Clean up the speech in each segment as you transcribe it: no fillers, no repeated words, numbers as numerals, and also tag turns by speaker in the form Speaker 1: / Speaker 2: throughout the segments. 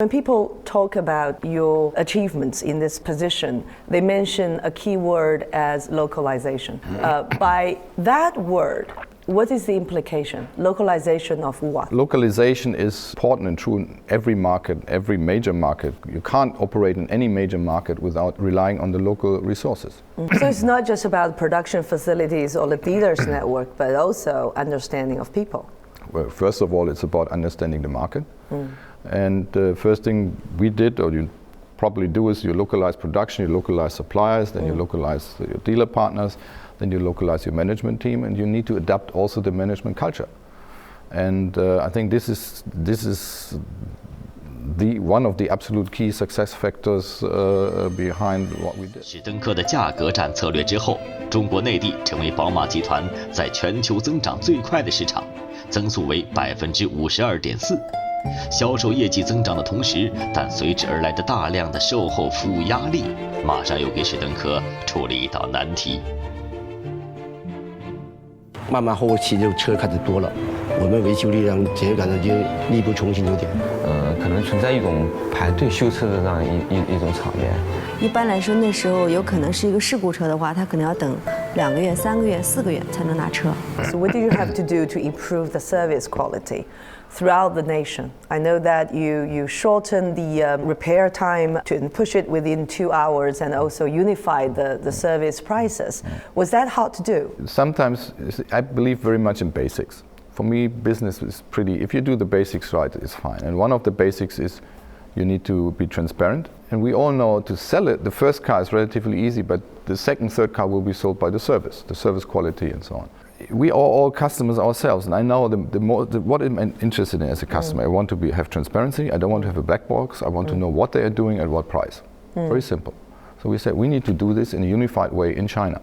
Speaker 1: When people talk about your achievements in this position, they mention a key word as localization. By that word, what is the implication? Localization of what?
Speaker 2: Localization is important and true in every market, every major market. You can't operate in any major market without relying on the local resources.
Speaker 1: So it's not just about production facilities or the dealers network, but also understanding of people.
Speaker 2: Well, first of all, it's about understanding the market. And the first thing we did, or you probably do, is you localize production, you localize suppliers, then you localize your dealer partners, then you localize your management team, and you need to adapt also the management culture. And I think this is one of the absolute key success factors behind what we did.
Speaker 3: 史登科的价格战策略之后，中国内地成为宝马集团在全球增长最快的市场，增速为52.4%。销售业绩增长的同时，但随之而来的大量的售后服务压力，马上又给史登科出了一道难题。
Speaker 4: 慢慢后期就车开始多了，我们维修力量觉感觉就力不从心有点。
Speaker 5: 可能存在一种排队修车的这样一种场面。
Speaker 6: 一般来说，那时候有可能是一个事故车的话，他可能要等2个月、3个月、4个月才能拿车。
Speaker 1: So what did you have to do to improve the service quality throughout the nation? I know that you shortened the repair time to push it within 2 hours and also unified the service prices. Was that hard to do?
Speaker 2: Sometimes I believe very much in basics. For me, business is pretty, if you do the basics right, it's fine. And one of the basics is you need to be transparent. And we all know to sell it, the first car is relatively easy, but the second, third car will be sold by the service quality and so on. We are all customers ourselves, and I know what I'm interested in as a customer. I want to have transparency. I don't want to have a black box. I want to know what they are doing at what price. Very simple. So we said we need to do this in a unified way in China.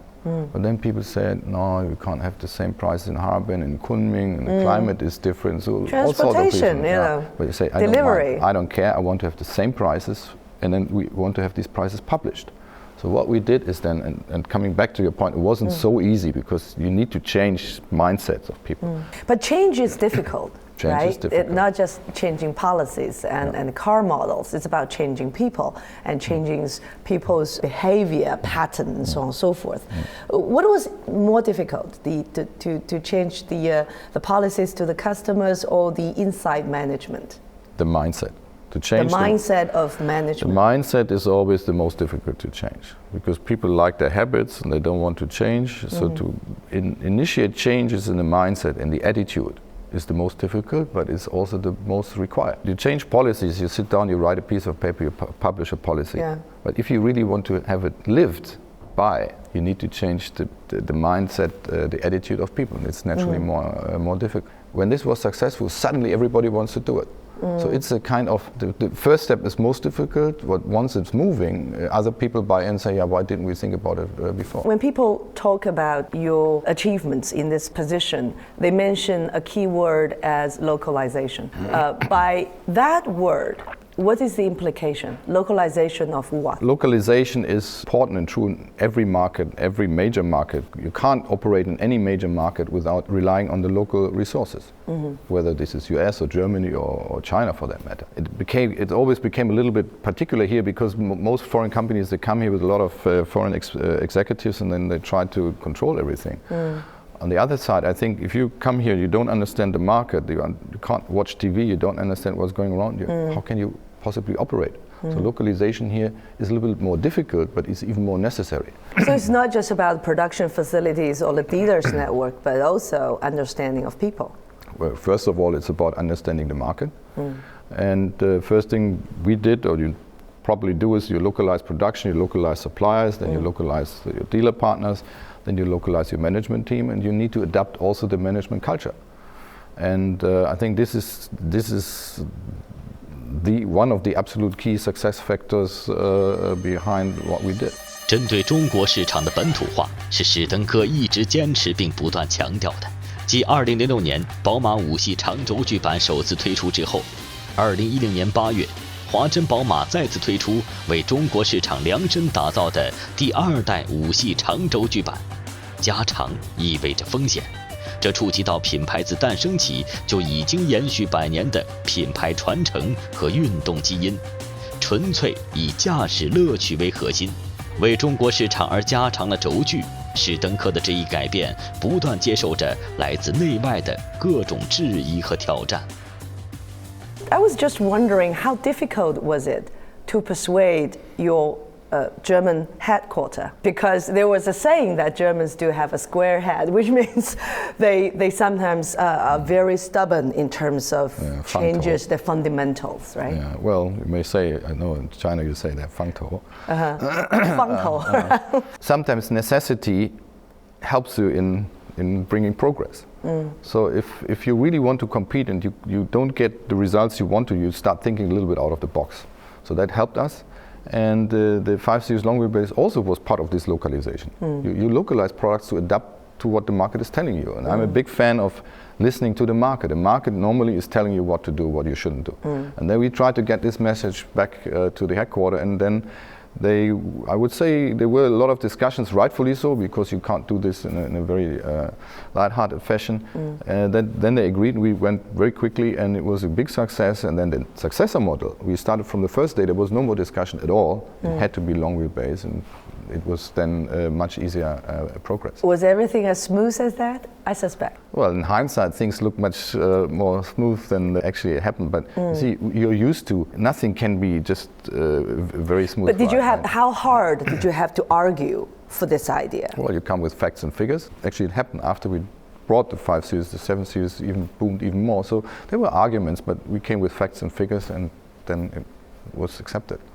Speaker 2: But then people said, no, you can't have the same price in Harbin and Kunming, and the climate is different. So all sorts of
Speaker 1: Transportation,
Speaker 2: reasons,
Speaker 1: you know,
Speaker 2: but you say,
Speaker 1: delivery.
Speaker 2: I don't care. I want to have the same prices, and then we want to have these prices published. So what we did is then, and coming back to your point, it wasn't so easy because you need to change mindsets of people.
Speaker 1: But change is difficult.
Speaker 2: Change
Speaker 1: right?
Speaker 2: is difficult.
Speaker 1: Not just changing policies and car models. It's about changing people and changing people's behavior patterns, and so on and so forth. What was more difficult, to change the policies to the customers or the inside management?
Speaker 2: The mindset. To change
Speaker 1: the mindset of management.
Speaker 2: The mindset is always the most difficult to change because people like their habits and they don't want to change. So to initiate changes in the mindset and the attitude is the most difficult, but it's also the most required. You change policies, you sit down, you write a piece of paper, you publish a policy.
Speaker 1: Yeah.
Speaker 2: But if you really want to have it lived by, you need to change the mindset, the attitude of people. And it's naturally more difficult. When this was successful, suddenly everybody wants to do it. So it's a kind of, the first step is most difficult, but once it's moving, other people buy in and say, yeah, why didn't we think about it before?
Speaker 1: When people talk about your achievements in this position, they mention a key word as localization. By that word, what is the implication? Localization of what?
Speaker 2: Localization is important and true in every market, every major market. You can't operate in any major market without relying on the local resources, whether this is US or Germany or China for that matter. It always became a little bit particular here because most foreign companies, they come here with a lot of foreign executives and then they try to control everything. On the other side, I think if you come here, you don't understand the market, you can't watch TV, you don't understand what's going around you, how can you possibly operate? So localization here is a little bit more difficult, but it's even more necessary.
Speaker 1: So it's not just about production facilities or the dealers network, but also understanding of people.
Speaker 2: Well, first of all, it's about understanding the market. And the first thing we did, or you probably do, is you localize production, you localize suppliers, then you localize your dealer partners, then you localize your management team, and you need to adapt also the management culture. And I think this is one of the absolute key success factors behind what we did.
Speaker 3: 针对中国市场的本土化，是史登科一直坚持并不断强调的。继2006年宝马5系长轴距版首次推出之后，2010年8月，华晨宝马再次推出为中国市场量身打造的第2代5系长轴距版。加长意味着风险，这触及到品牌自诞生起就已经延续100年的品牌传承和运动基因，纯粹以驾驶乐趣为核心，为中国市场而加长了轴距。史登科的这一改变，不断接受着来自内外的各种质疑和挑战。
Speaker 1: I was just wondering, how difficult was it to persuade your German headquarters? Because there was a saying that Germans do have a square head, which means they sometimes are very stubborn in terms of changes the fundamentals, right?
Speaker 2: Yeah, well, you may say, I know in China you say that 方头. Sometimes necessity helps you in bringing progress. So if you really want to compete and you don't get the results you want to, you start thinking a little bit out of the box. So that helped us. And the 5 Series long wheelbase also was part of this localization. You localize products to adapt to what the market is telling you. And I'm a big fan of listening to the market. The market normally is telling you what to do, what you shouldn't do. And then we try to get this message back to the headquarters, and then I would say there were a lot of discussions, rightfully so, because you can't do this in a very light-hearted fashion. Then they agreed, we went very quickly, and it was a big success. And then the successor model, we started from the first day, there was no more discussion at all. It had to be long wheelbase, and it was then much easier progress.
Speaker 1: Was everything as smooth as that? I suspect.
Speaker 2: Well, in hindsight, things look much more smooth than actually happened. But see, you're used to, nothing can be just very smooth.
Speaker 1: But did you have, how hard did you have to argue for this idea?
Speaker 2: Well, you come with facts and figures. Actually, it happened after we brought the 5 Series, the 7 Series even boomed even more. So there were arguments, but we came with facts and figures, and then it was accepted.